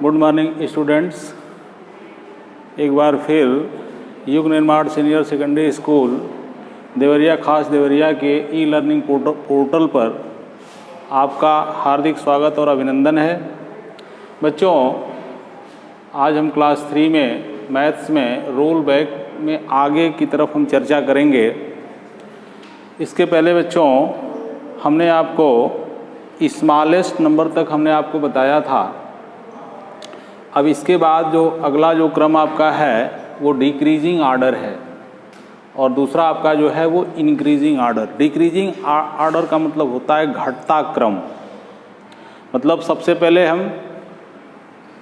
Good morning students. एक बार फिर युग निर्माण सीनियर सेकेंडरी स्कूल देवरिया खास देवरिया के ई लर्निंग पोर्टल पर आपका हार्दिक स्वागत और अभिनंदन है। बच्चों, आज हम क्लास 3 में मैथ्स में रोल बैक में आगे की तरफ हम चर्चा करेंगे। इसके पहले बच्चों हमने आपको स्मॉलेस्ट नंबर तक हमने आपको बताया था। अब इसके बाद जो अगला जो क्रम आपका है वो डिक्रीजिंग आर्डर है और दूसरा आपका जो है वो इंक्रीजिंग आर्डर। डिक्रीजिंग आर्डर का मतलब होता है घटता क्रम। मतलब सबसे पहले हम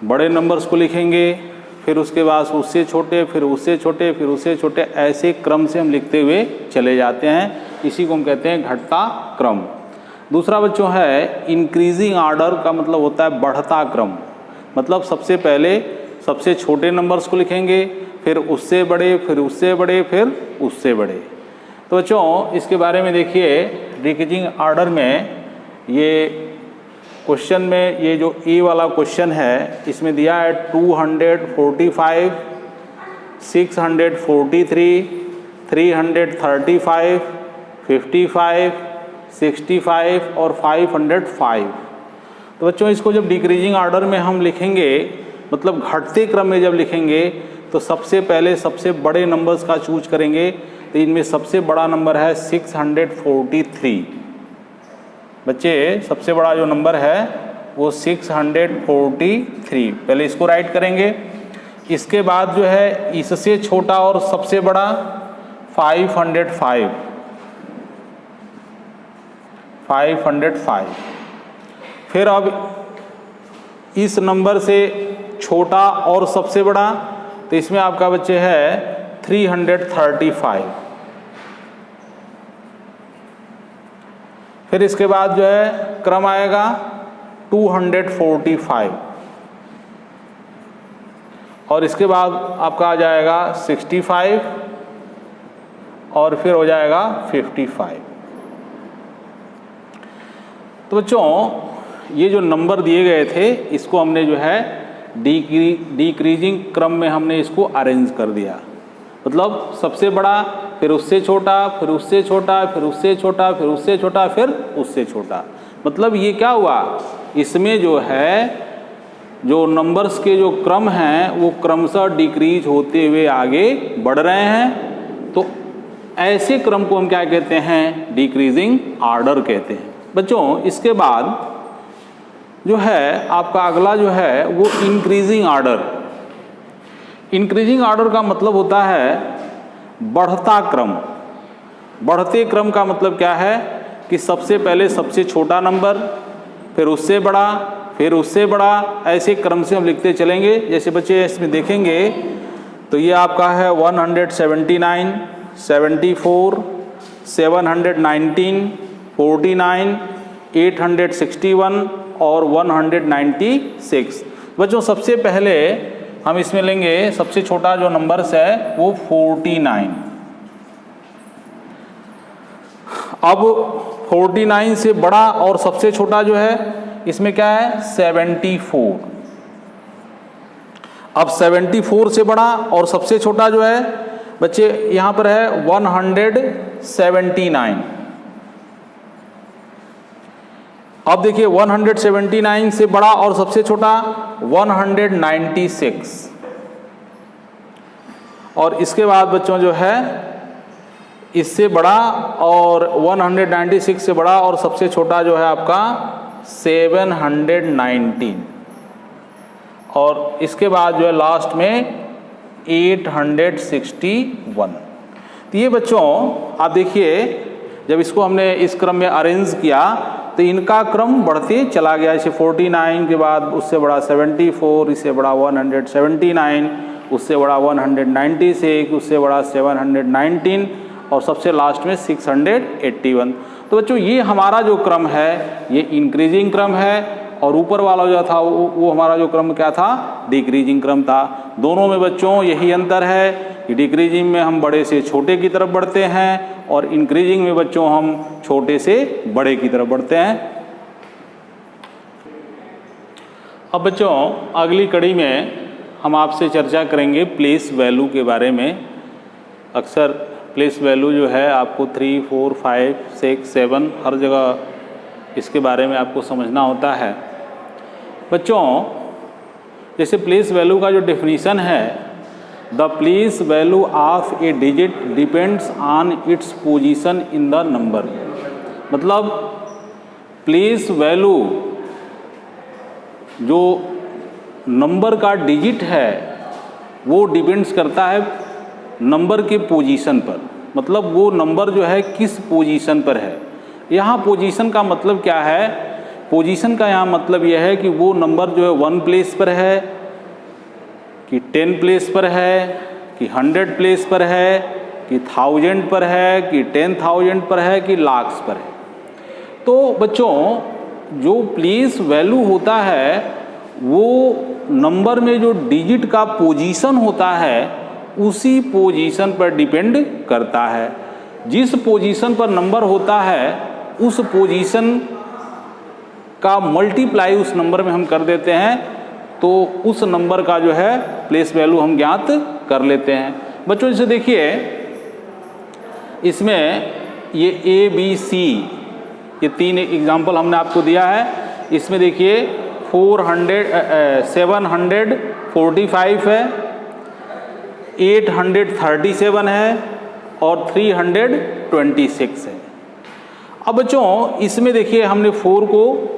बड़े नंबर्स को लिखेंगे, फिर उसके बाद उससे छोटे, फिर उससे छोटे, फिर उससे छोटे, ऐसे क्रम से हम लिखते हुए चले जाते हैं। इसी को हम कहते हैं घटता क्रम। दूसरा बच्चों है इंक्रीजिंग आर्डर का मतलब होता है बढ़ता क्रम। मतलब सबसे पहले सबसे छोटे नंबर्स को लिखेंगे, फिर उससे बड़े, फिर उससे बड़े, फिर उससे बड़े। तो बच्चों इसके बारे में देखिए, डिक्रीजिंग आर्डर में ये क्वेश्चन में ये जो ए वाला क्वेश्चन है इसमें दिया है 245, 643, 335, 55, 65 और 505। तो बच्चों इसको जब डिक्रीजिंग आर्डर में हम लिखेंगे, मतलब घटते क्रम में जब लिखेंगे, तो सबसे पहले सबसे बड़े नंबर्स का चूज करेंगे। तो इनमें सबसे बड़ा नंबर है 643। बच्चे सबसे बड़ा जो नंबर है वो 643। पहले इसको राइट करेंगे। इसके बाद जो है इससे छोटा और सबसे बड़ा 505। फिर अब इस नंबर से छोटा और सबसे बड़ा, तो इसमें आपका बच्चे है 335। फिर इसके बाद जो है क्रम आएगा 245 और इसके बाद आपका आ जाएगा 65 और फिर हो जाएगा 55। तो बच्चों ये जो नंबर दिए गए थे इसको हमने जो है डिक्रीजिंग क्रम में हमने इसको अरेंज कर दिया। मतलब सबसे बड़ा, फिर उससे छोटा, फिर उससे छोटा, फिर उससे छोटा, फिर उससे छोटा, फिर उससे छोटा। मतलब ये क्या हुआ, इसमें जो है जो नंबर्स के जो क्रम हैं वो क्रमशः डिक्रीज होते हुए आगे बढ़ रहे हैं। तो ऐसे क्रम को हम क्या कहते हैं, डिक्रीजिंग आर्डर कहते हैं। बच्चों इसके बाद जो है आपका अगला जो है वो इंक्रीजिंग आर्डर। इंक्रीजिंग आर्डर का मतलब होता है बढ़ता क्रम। बढ़ते क्रम का मतलब क्या है कि सबसे पहले सबसे छोटा नंबर, फिर उससे बड़ा, फिर उससे बड़ा, ऐसे क्रम से हम लिखते चलेंगे। जैसे बच्चे इसमें देखेंगे तो ये आपका है 179, 74, 719, 49, 861 और 196। बच्चों सबसे पहले हम इसमें लेंगे सबसे छोटा जो नंबर्स है वो 49। अब 49 से बड़ा और सबसे छोटा जो है इसमें क्या है 74। अब 74 से बड़ा और सबसे छोटा जो है बच्चे यहाँ पर है 179। अब देखिए 179 से बड़ा और सबसे छोटा 196। और इसके बाद बच्चों जो है इससे बड़ा और 196 से बड़ा और सबसे छोटा जो है आपका 719। और इसके बाद जो है लास्ट में 861। तो ये बच्चों आप देखिए, जब इसको हमने इस क्रम में अरेंज किया तो इनका क्रम बढ़ते चला गया। जैसे 49 के बाद उससे बड़ा 74, इससे बड़ा 179, उससे बड़ा 196, उससे बड़ा 719 और सबसे लास्ट में 681। तो बच्चों ये हमारा जो क्रम है ये इंक्रीजिंग क्रम है और ऊपर वाला जो था वो हमारा जो क्रम क्या था, डिक्रीजिंग क्रम था। दोनों में बच्चों यही अंतर है कि डिक्रीजिंग में हम बड़े से छोटे की तरफ बढ़ते हैं और इंक्रीजिंग में बच्चों हम छोटे से बड़े की तरफ बढ़ते हैं। अब बच्चों अगली कड़ी में हम आपसे चर्चा करेंगे प्लेस वैल्यू के बारे में। अक्सर प्लेस वैल्यू जो है आपको 3, 4, 5, 6, 7 हर जगह इसके बारे में आपको समझना होता है। बच्चों जैसे प्लेस वैल्यू का जो डेफिनीशन है, the place value of A digit depends on its position in the number. मतलब प्लेस वैल्यू जो नंबर का डिजिट है वो डिपेंड्स करता है नंबर के पोजीशन पर। मतलब वो नंबर जो है किस पोजीशन पर है। यहाँ पोजीशन का मतलब क्या है? पोजीशन का यहाँ मतलब यह है कि वो नंबर जो है 1 प्लेस पर है कि 10 प्लेस पर है कि 100 प्लेस पर है कि 1000 पर है कि 10,000 पर है कि लाख्स पर है। तो बच्चों जो प्लेस वैल्यू होता है वो नंबर में जो डिजिट का पोजीशन होता है उसी पोजीशन पर डिपेंड करता है। जिस पोजीशन पर नंबर होता है उस पोजीशन का मल्टीप्लाई उस नंबर में हम कर देते हैं, तो उस नंबर का जो है प्लेस वैल्यू हम ज्ञात कर लेते हैं। बच्चों जैसे देखिए इसमें ये ABC ये 3 एग्जाम्पल हमने आपको दिया है। इसमें देखिए 745 है, 837 है और 326 है। अब बच्चों इसमें देखिए हमने 4 को,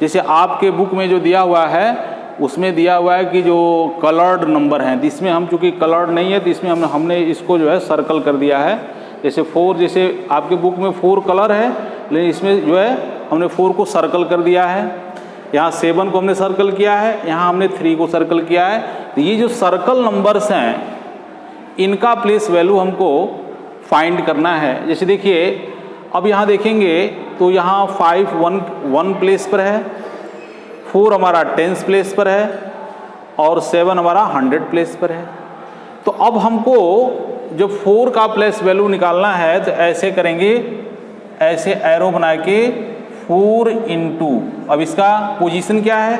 जैसे आपके बुक में जो दिया हुआ है उसमें दिया हुआ है कि जो कलर्ड नंबर हैं, इसमें हम चूँकि कलर्ड नहीं है तो इसमें हमने इसको जो है सर्कल कर दिया है। जैसे 4, जैसे आपके बुक में 4 कलर है लेकिन इसमें जो है हमने 4 को सर्कल कर दिया है। यहाँ 7 को हमने सर्कल किया है, यहाँ हमने 3 को सर्कल किया है। तो ये जो सर्कल नंबर्स हैं इनका प्लेस वैल्यू हमको फाइंड करना है। जैसे देखिए अब यहाँ देखेंगे तो यहाँ 5 1 प्लेस पर है, 4 हमारा 10th प्लेस पर है और 7 हमारा 100 प्लेस पर है। तो अब हमको जब 4 का प्लेस वैल्यू निकालना है तो ऐसे करेंगे, ऐसे एरो बना के 4 इंटू, अब इसका पोजीशन क्या है?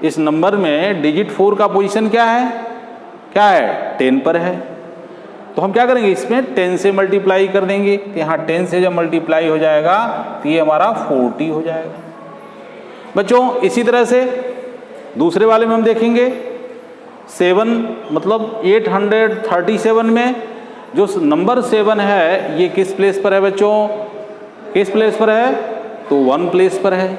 इस नंबर में डिजिट 4 का पोजीशन क्या है? 10 पर है। तो हम क्या करेंगे, इसमें 10 से मल्टीप्लाई कर देंगे। तो यहाँ 10 से जब मल्टीप्लाई हो जाएगा तो ये हमारा 40 हो जाएगा। बच्चों इसी तरह से दूसरे वाले में हम देखेंगे 7 मतलब 837 में जो नंबर 7 है ये किस प्लेस पर है बच्चों? किस प्लेस पर है? तो 1 प्लेस पर है।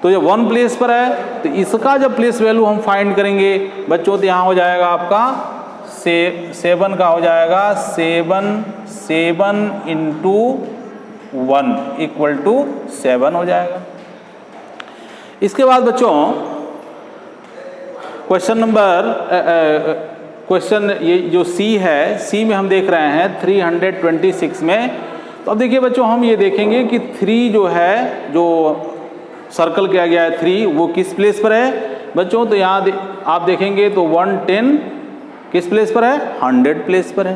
तो जब 1 प्लेस पर है तो इसका जब प्लेस वैल्यू हम फाइंड करेंगे बच्चों तो यहाँ हो जाएगा आपका 7 का हो जाएगा 7 इंटू 1 इक्वल टू 7 हो जाएगा। इसके बाद बच्चों क्वेश्चन ये जो C है, C में हम देख रहे हैं 326 में। तो अब देखिए बच्चों हम ये देखेंगे कि 3 जो है जो सर्कल किया गया है 3 वो किस प्लेस पर है बच्चों? तो यहाँ आप देखेंगे तो 110 किस प्लेस पर है? 100 प्लेस पर है।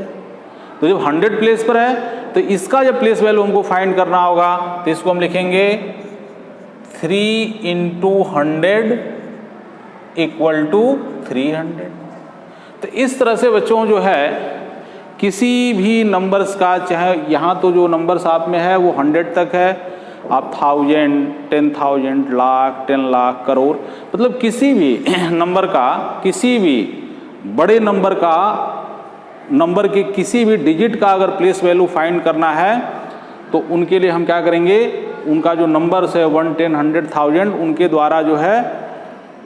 तो जब 100 प्लेस पर है तो इसका जब प्लेस वैल्यू हमको फाइंड करना होगा तो इसको हम लिखेंगे 3 इंटू 100 इक्वल टू 300। तो इस तरह से बच्चों जो है किसी भी नंबर्स का, चाहे यहाँ तो जो नंबर्स आप में है वो 100 तक है, आप 1000, 10,000, लाख, 10 लाख, करोड़, मतलब किसी भी नंबर का, किसी भी बड़े नंबर का, नंबर के किसी भी डिजिट का अगर प्लेस वैल्यू फाइंड करना है तो उनके लिए हम क्या करेंगे, उनका जो नंबर्स है 1, 10, 100, 1000 उनके द्वारा जो है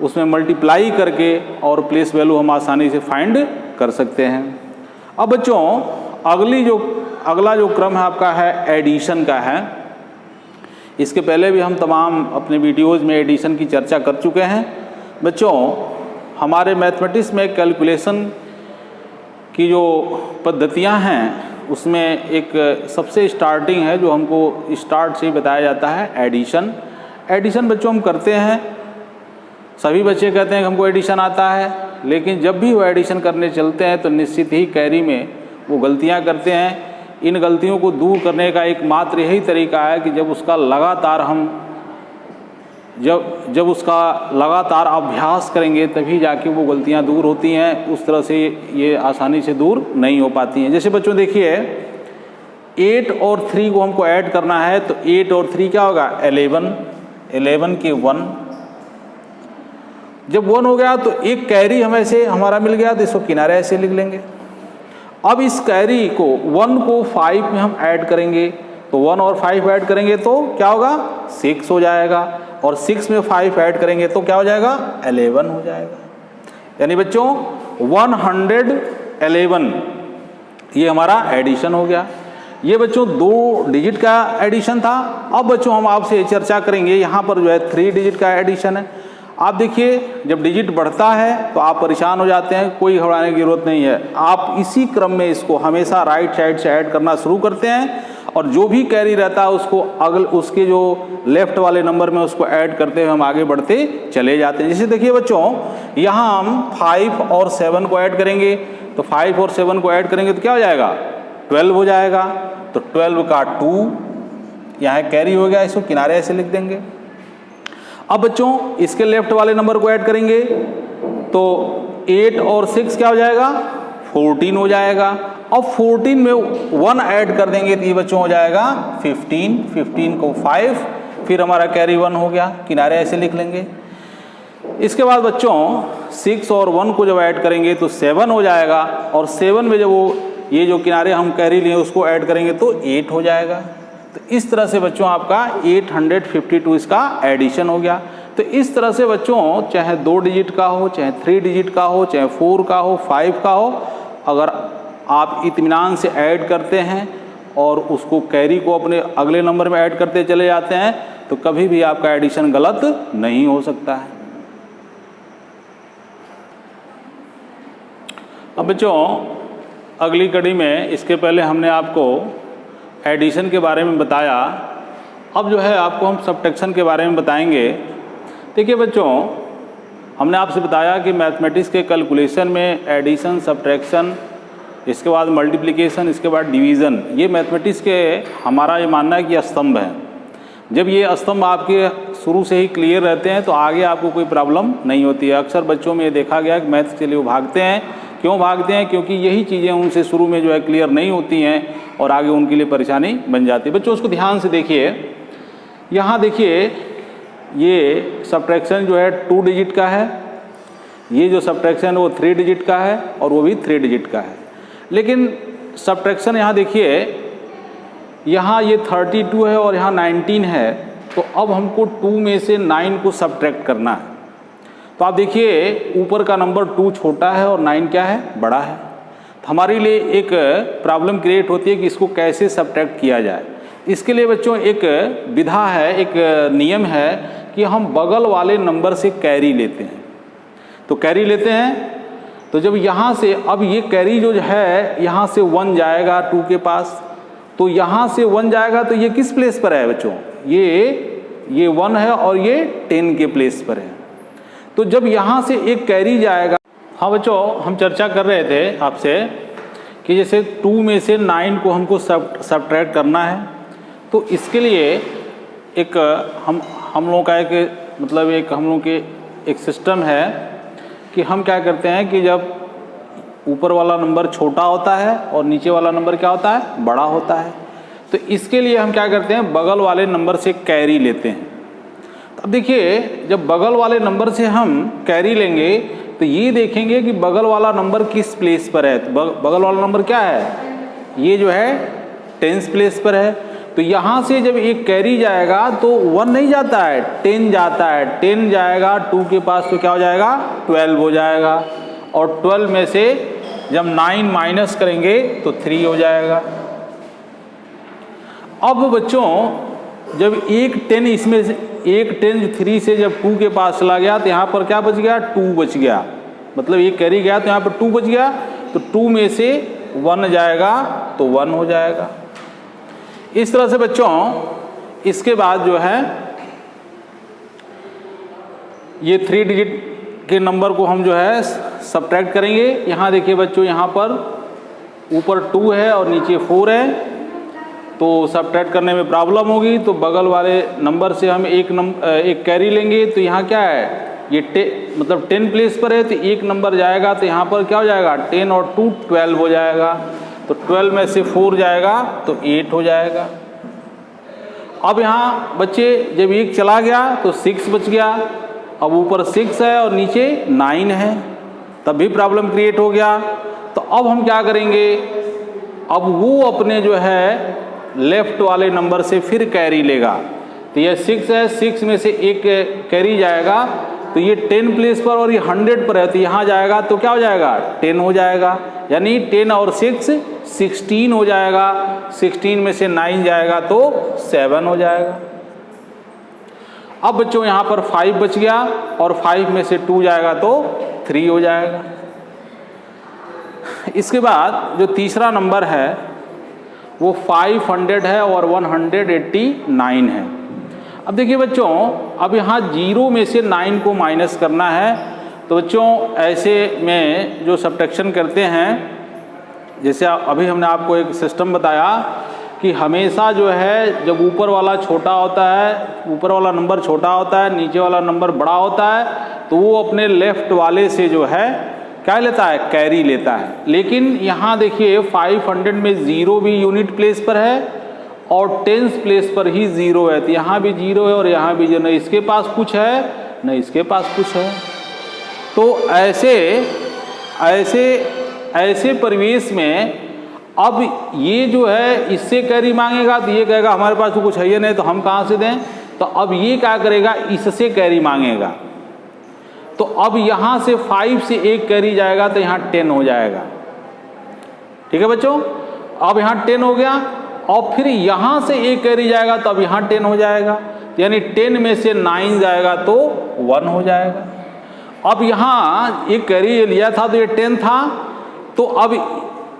उसमें मल्टीप्लाई करके और प्लेस वैल्यू हम आसानी से फाइंड कर सकते हैं। अब बच्चों अगला जो क्रम है आपका है एडिशन का है। इसके पहले भी हम तमाम अपने वीडियोज़ में एडिशन की चर्चा कर चुके हैं। बच्चों हमारे मैथमेटिक्स में कैलकुलेशन की जो पद्धतियां हैं उसमें एक सबसे स्टार्टिंग है जो हमको स्टार्ट से ही बताया जाता है एडिशन। एडिशन बच्चों हम करते हैं, सभी बच्चे कहते हैं कि हमको एडिशन आता है, लेकिन जब भी वो एडिशन करने चलते हैं तो निश्चित ही कैरी में वो गलतियां करते हैं। इन गलतियों को दूर करने का एकमात्र यही तरीका है कि जब उसका लगातार हम जब उसका लगातार अभ्यास करेंगे तभी जाके वो गलतियां दूर होती हैं, उस तरह से ये आसानी से दूर नहीं हो पाती हैं। जैसे बच्चों देखिए 8 और 3 को हमको ऐड करना है, तो 8 और 3 क्या होगा 11 के 1, जब 1 हो गया तो एक कैरी हमें से हमारा मिल गया, तो इसको किनारे ऐसे लिख लेंगे। अब इस कैरी को 1 को 5 में हम ऐड करेंगे, तो 1 और 5 ऐड करेंगे तो क्या होगा 6 हो जाएगा, और 6 में 5 ऐड करेंगे तो क्या हो जाएगा 11 हो जाएगा। यानी बच्चों 111 ये हमारा एडिशन हो गया। ये बच्चों 2 डिजिट का एडिशन था। अब बच्चों हम आपसे चर्चा करेंगे, यहाँ पर जो है 3 डिजिट का एडिशन है। आप देखिए जब डिजिट बढ़ता है तो आप परेशान हो जाते हैं, कोई घबराने की जरूरत नहीं है। आप इसी क्रम में इसको हमेशा राइट साइड से ऐड करना शुरू करते हैं, और जो भी कैरी रहता है उसको उसके जो लेफ्ट वाले नंबर में उसको ऐड करते हुए हम आगे बढ़ते चले जाते हैं। जैसे देखिए बच्चों यहाँ हम 5 और 7 को ऐड करेंगे, तो 5 और 7 को ऐड करेंगे तो क्या हो जाएगा 12 हो जाएगा। तो 12 का 2 यहाँ कैरी हो गया, इसको किनारे ऐसे लिख देंगे। अब बच्चों इसके लेफ्ट वाले नंबर को ऐड करेंगे तो 8 और 6 क्या हो जाएगा 14 हो जाएगा। अब 14 में 1 ऐड कर देंगे तो ये बच्चों हो जाएगा 15 को 5, फिर हमारा कैरी 1 हो गया, किनारे ऐसे लिख लेंगे। इसके बाद बच्चों 6 और 1 को जब ऐड करेंगे तो 7 हो जाएगा, और 7 में जब वो ये जो किनारे हम कैरी लिए उसको ऐड करेंगे तो 8 हो जाएगा। तो इस तरह से बच्चों आपका 852 इसका एडिशन हो गया। तो इस तरह से बच्चों चाहे 2 डिजिट का हो, चाहे 3 डिजिट का हो, चाहे 4 का हो, 5 का हो, अगर आप इत्मीनान से ऐड करते हैं और उसको कैरी को अपने अगले नंबर में ऐड करते चले जाते हैं तो कभी भी आपका एडिशन गलत नहीं हो सकता है। अब बच्चों अगली कड़ी में, इसके पहले हमने आपको एडिशन के बारे में बताया, अब जो है आपको हम सब्ट्रैक्शन के बारे में बताएंगे। देखिए बच्चों हमने आपसे बताया कि मैथमेटिक्स के कैलकुलेशन में एडिशन, सब्ट्रैक्शन, इसके बाद मल्टीप्लिकेशन, इसके बाद डिवीज़न, ये मैथमेटिक्स के हमारा ये मानना है कि स्तंभ है। जब ये स्तंभ आपके शुरू से ही क्लियर रहते हैं तो आगे आपको कोई प्रॉब्लम नहीं होती है। अक्सर बच्चों में ये देखा गया कि मैथ्स के लिए वो भागते हैं। क्यों भागते हैं? क्योंकि यही चीज़ें उनसे शुरू में जो है क्लियर नहीं होती हैं और आगे उनके लिए परेशानी बन जाती है। बच्चों उसको ध्यान से देखिए, यहाँ देखिए ये सब्ट्रैक्शन जो है 2 डिजिट का है, ये जो सब्ट्रैक्शन है वो 3 डिजिट का है, और वो भी 3 डिजिट का है। लेकिन सब्ट्रैक्शन यहाँ देखिए, यहाँ ये 32 है और यहाँ 19 है, तो अब हमको 2 में से 9 को सब्ट्रैक्ट करना है। तो आप देखिए ऊपर का नंबर 2 छोटा है और 9 क्या है बड़ा है। तो हमारे लिए एक प्रॉब्लम क्रिएट होती है कि इसको कैसे सब्ट्रैक्ट किया जाए। इसके लिए बच्चों एक विधा है, एक नियम है कि हम बगल वाले नंबर से कैरी लेते हैं। तो कैरी लेते हैं तो जब यहाँ से, अब ये कैरी जो है यहाँ से 1 जाएगा 2 के पास, तो यहाँ से 1 जाएगा तो ये किस प्लेस पर है बच्चों? ये 1 है और ये 10 के प्लेस पर है। तो जब यहाँ से एक कैरी जाएगा, हाँ बच्चों हम चर्चा कर रहे थे आपसे कि जैसे 2 में से 9 को हमको सब्ट्रैक्ट करना है, तो इसके लिए एक हम लोगों का एक मतलब एक हम लोग के एक सिस्टम है कि हम क्या करते हैं कि जब ऊपर वाला नंबर छोटा होता है और नीचे वाला नंबर क्या होता है बड़ा होता है, तो इसके लिए हम क्या करते हैं बगल वाले नंबर से कैरी लेते हैं। अब देखिए जब बगल वाले नंबर से हम कैरी लेंगे तो ये देखेंगे कि बगल वाला नंबर किस प्लेस पर है। तो बगल वाला नंबर क्या है? ये जो है 10th प्लेस पर है। तो यहाँ से जब एक कैरी जाएगा तो 1 नहीं जाता है, 10 जाता है। 10 जाएगा 2 के पास तो क्या हो जाएगा 12 हो जाएगा, और 12 में से जब 9 माइनस करेंगे तो 3 हो जाएगा। अब बच्चों जब एक 10 इसमें से एक 10 3 से जब 2 के पास चला गया तो यहाँ पर क्या बच गया 2 बच गया, मतलब एक कैरी गया तो यहाँ पर 2 बच गया। तो 2 में से 1 जाएगा तो 1 हो जाएगा। इस तरह से बच्चों इसके बाद जो है ये 3 डिजिट के नंबर को हम जो है सब्ट्रैक्ट करेंगे। यहाँ देखिए बच्चों यहाँ पर ऊपर 2 है और नीचे 4 है, तो सब्ट्रैक्ट करने में प्रॉब्लम होगी, तो बगल वाले नंबर से हम एक कैरी लेंगे। तो यहाँ क्या है, ये मतलब 10 प्लेस पर है तो एक नंबर जाएगा, तो यहाँ पर क्या हो जाएगा 10 और 2 12 हो जाएगा। तो 12 में से 4 जाएगा तो 8 हो जाएगा। अब यहाँ बच्चे जब 1 चला गया तो 6 बच गया। अब ऊपर 6 है और नीचे 9 है, तब भी प्रॉब्लम क्रिएट हो गया। तो अब हम क्या करेंगे, अब वो अपने जो है लेफ्ट वाले नंबर से फिर कैरी लेगा। तो ये 6 है, 6 में से एक कैरी जाएगा, तो ये 10 प्लेस पर और ये 100 पर है, तो यहाँ जाएगा तो क्या हो जाएगा 10 हो जाएगा, यानी 10 और 6 16 हो जाएगा। 16 में से 9 जाएगा तो 7 हो जाएगा। अब बच्चों यहाँ पर 5 बच गया और 5 में से 2 जाएगा तो 3 हो जाएगा। इसके बाद जो तीसरा नंबर है वो 500 है और 189 है। अब देखिए बच्चों, अब यहाँ 0 में से 9 को माइनस करना है। तो बच्चों ऐसे में जो सब्ट्रैक्शन करते हैं, जैसे अभी हमने आपको एक सिस्टम बताया कि हमेशा जो है जब ऊपर वाला छोटा होता है, ऊपर वाला नंबर छोटा होता है, नीचे वाला नंबर बड़ा होता है, तो वो अपने लेफ्ट वाले से जो है क्या लेता है, कैरी लेता है। लेकिन यहाँ देखिए 500 में 0 भी यूनिट प्लेस पर है और 10th प्लेस पर ही 0 है, तो यहाँ भी 0 है और यहाँ भी 0, न इसके पास कुछ है न इसके पास कुछ है। तो ऐसे परिवेश में अब ये जो है इससे कैरी मांगेगा, तो ये कहेगा हमारे पास तो कुछ है ही नहीं, तो हम कहाँ से दें। तो अब ये क्या करेगा, इससे कैरी मांगेगा। तो अब यहाँ से 5 से एक कैरी जाएगा तो यहाँ 10 हो जाएगा। ठीक है बच्चों, अब यहाँ 10 हो गया और फिर यहाँ से एक कैरी जाएगा तो अब यहाँ 10 हो जाएगा, यानी 10 में से 9 जाएगा तो 1 हो जाएगा। अब यहाँ एक कैरी लिया था तो ये 10 था, तो अब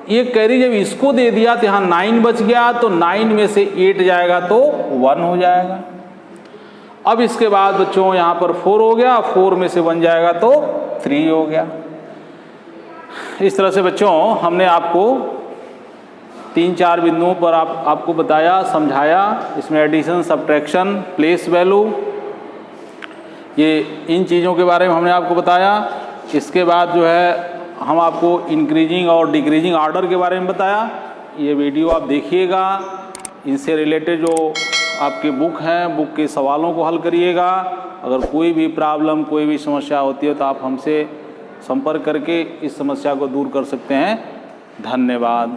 ये कैरी जब इसको दे दिया तो यहाँ 9 बच गया, तो 9 में से 8 जाएगा तो 1 हो जाएगा। अब इसके बाद बच्चों यहाँ पर 4 हो गया, 4 में से 1 जाएगा तो 3 हो गया। इस तरह से बच्चों हमने आपको 3-4 बिंदुओं पर आपको बताया, समझाया। इसमें एडिशन, सब्ट्रैक्शन, प्लेस वैल्यू, ये इन चीज़ों के बारे में हमने आपको बताया। इसके बाद जो है हम आपको इंक्रीजिंग और डिक्रीजिंग ऑर्डर के बारे में बताया। ये वीडियो आप देखिएगा, इनसे रिलेटेड जो आपकी बुक हैं, बुक के सवालों को हल करिएगा। अगर कोई भी प्रॉब्लम, कोई भी समस्या होती है तो आप हमसे संपर्क करके इस समस्या को दूर कर सकते हैं। धन्यवाद।